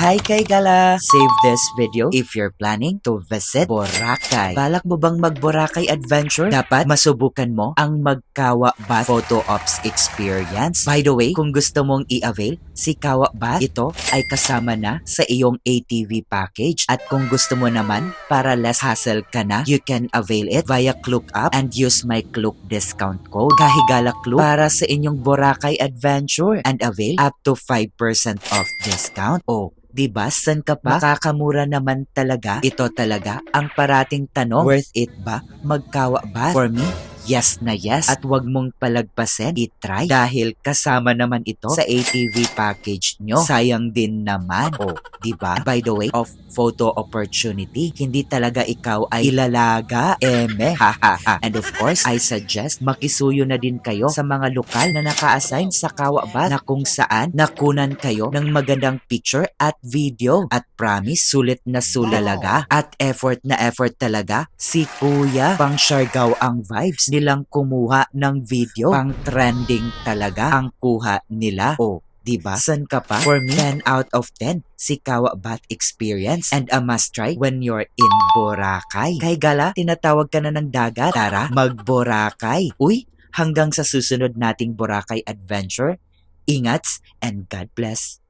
Hi kay Gala! Save this video if you're planning to visit Boracay. Balak mo bang mag-Boracay adventure? Dapat masubukan mo ang Magkawa Bath Photo Ops Experience. By the way, kung gusto mong i-avail si Kawa Bath, ito ay kasama na sa iyong ATV package. At kung gusto mo naman para less hassle ka na, you can avail it via ClookUp and use my Klook discount code Kahigala Klook para sa inyong Boracay adventure and avail up to 5% off discount. Oh, diba? San ka pa? Makakamura naman talaga. Ito talaga ang parating tanong. Worth it ba? Magkawa ba? For me, yes na yes. At wag mong palagpasin, itry. Dahil kasama naman ito sa ATV package nyo. Sayang din naman. Oh, diba? By the way, of photo opportunity, hindi talaga ikaw ay ilalaga. Eme. Ha. And of course, I suggest makisuyo na din kayo sa mga lokal na naka-assign sa Kawa Bath na kung saan nakunan kayo ng magandang picture at video. At promise, sulit na sulalaga. At effort na effort talaga si Kuya. Pang Siargao ang vibes nilang kumuha ng video. Pang trending talaga ang kuha nila. Oh, diba? San ka pa? For me, 10 out of 10 si Kawa Bath experience and a must try when you're in Boracay. Kay Gala, tinatawag ka na ng dagat. Tara, mag-Boracay. Uy, hanggang sa susunod nating Boracay adventure. Ingats and God bless.